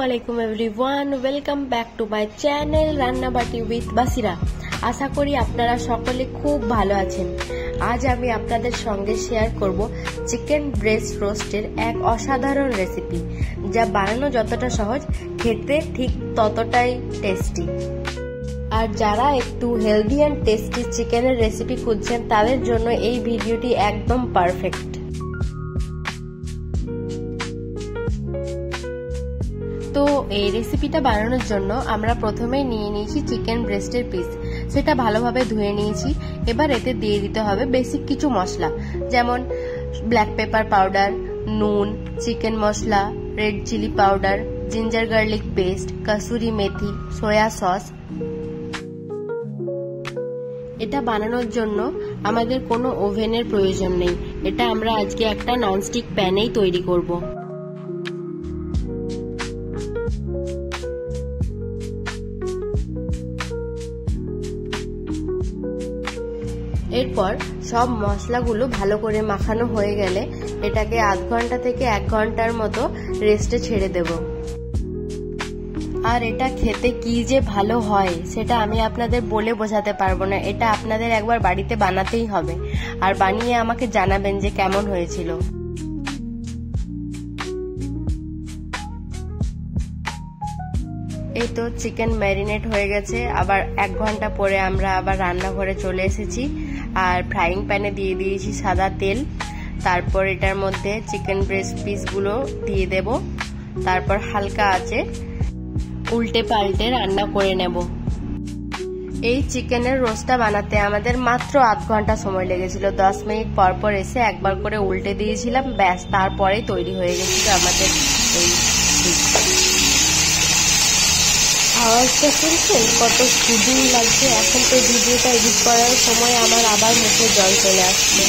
আসসালামুআলাইকুম everyone, welcome back to my channel Rannabati with Basira. আশা করি আপনারা সকলে খুব ভালো আছেন। আজ আমি আপনাদের সঙ্গে শেয়ার করব চিকেন ব্রেস্ট রোস্টের এক অসাধারণ রেসিপি, যা বানানো যতটা সহজ, খেতে ঠিক ততটাই টেস্টি। আর যারা একটু হেলদি অ্যান্ড টেস্টি চিকেনের রেসিপি খুঁজছেন, তাদের জন্য এই ভিডিওটি একদম পারফেক্ট। তো এই রেসিপিটা বানানোর জন্য আমরা প্রথমেই নিয়ে নিয়েছি চিকেন ব্রেস্টের পিস। সেটা ভালোভাবে ধুয়ে নিয়েছি। এবার এতে দিয়ে দিতে হবে বেসিক কিছু মশলা, যেমন ব্ল্যাক পেপার পাউডার, নুন, চিকেন মশলা, red chilli powder, ginger garlic paste, কাসুরি মেথি, সয়া সস। এটা বানানোর জন্য আমাদের কোনো ওভেনের প্রয়োজন নেই। এটা আমরা আজকে একটা ননস্টিক প্যানেই তৈরি করব। এরপর সব মশলাগুলো ভালো করে মাখানো হয়ে গেলে এটাকে আধ ঘন্টা থেকে 1 ঘন্টার মতো রেস্টে ছেড়ে দেব। আর এটা খেতে কি যে ভালো হয় সেটা আমি আপনাদের বলে বোঝাতে পারবো না। এটা আপনাদের একবার বাড়িতে বানাতেই হবে, আর বানিয়ে আমাকে জানাবেন যে কেমন হয়েছিল। এই তো চিকেন ম্যারিনেট হয়ে গেছে। আবার 1 ঘন্টা পরে আমরা আবার রান্নাঘরে চলে এসেছি, আর ফ্রাইং প্যানে দিয়ে দিয়েছি সাদা তেল। তারপর এটার মধ্যে চিকেন ব্রেস্ট পিসগুলো দিয়ে দেব। তারপর হালকা আঁচে উল্টে পাল্টে রান্না করে নেব। এই চিকেনের রোস্টটা বানাতে আমাদের মাত্র আধ ঘন্টা সময় লেগেছিল। 10 মিনিট পর পর এসে একবার করে উল্টে দিয়েছিলাম, ব্যাস তারপরেই তৈরি হয়ে গেছিল আমাদের এই। আওয়াজটা শুনছেন কত সুন্দর লাগছে। এখন তো ভিডিওটা এডিট করার সময় আমার আবার মুখে জল চলে আসছে।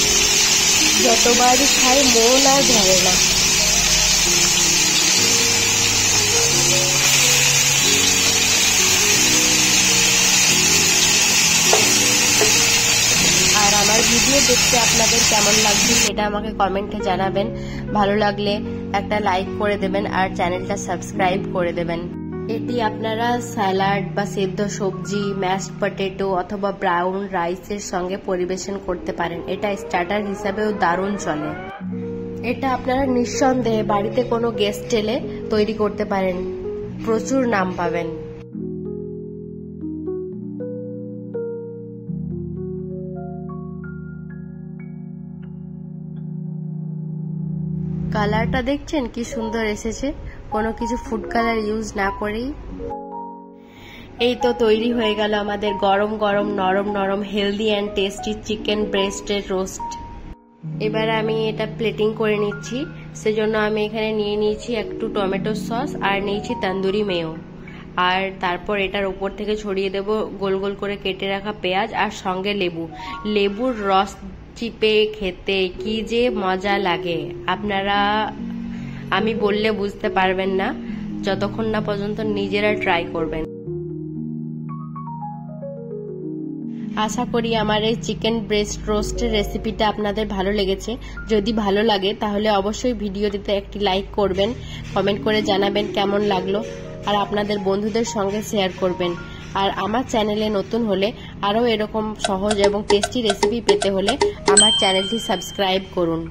যতবারই খাই মন আর ধরে না। আর আমার ভিডিও দেখতে আপনাদের কেমন লাগছে সেটা আমাকে কমেন্টে জানাবেন। ভালো লাগলে একটা লাইক করে দেবেন আর চ্যানেলটা সাবস্ক্রাইব করে দেবেন। এটি আপনারা স্যালাড বা সেদ্ধ সবজি, ম্যাশড পটেটো অথবা ব্রাউন রাইসের সঙ্গে পরিবেশন করতে পারেন। এটা স্টার্টার হিসাবেও দারুণ চলে। এটা আপনারা নিঃসন্দেহে বাড়িতে কোনো গেস্ট এলে তৈরি করতে পারেন, প্রচুর নাম পাবেন। কালারটা দেখছেন কি সুন্দর এসেছে, কোনো কিছু ফুড কালার ইউজ না করেই। এই তো তৈরি হয়ে গেল আমাদের গরম গরম নরম নরম হেলদি অ্যান্ড টেস্টি চিকেন ব্রেস্টের রোস্ট। এবার আমি এটা প্লেটিং করে নিচ্ছি। সেজন্য আমি এখানে নিয়ে নিয়েছি একটু টমেটো সস আর নিয়েছি তন্দুরি মেয়ো। আর তারপর এটার উপর থেকে ছড়িয়ে দেব গোল গোল করে কেটে রাখা পেঁয়াজ আর সঙ্গে লেবুর রস চিপে খেতে কি যে মজা লাগে আপনারা আমি বললে বুঝতে পারবেন না, যতক্ষণ না পর্যন্ত নিজেরা ট্রাই করবেন। আশা করি আমার এই চিকেন ব্রেস্ট রোস্টের রেসিপিটা আপনাদের ভালো লেগেছে। যদি ভালো লাগে তাহলে অবশ্যই ভিডিওটিতে একটি লাইক করবেন, কমেন্ট করে জানাবেন কেমন লাগলো, আর আপনাদের বন্ধুদের সঙ্গে শেয়ার করবেন। আর আমার চ্যানেলে নতুন হলে আরও এরকম সহজ এবং টেস্টি রেসিপি পেতে হলে আমার চ্যানেলটি সাবস্ক্রাইব করুন।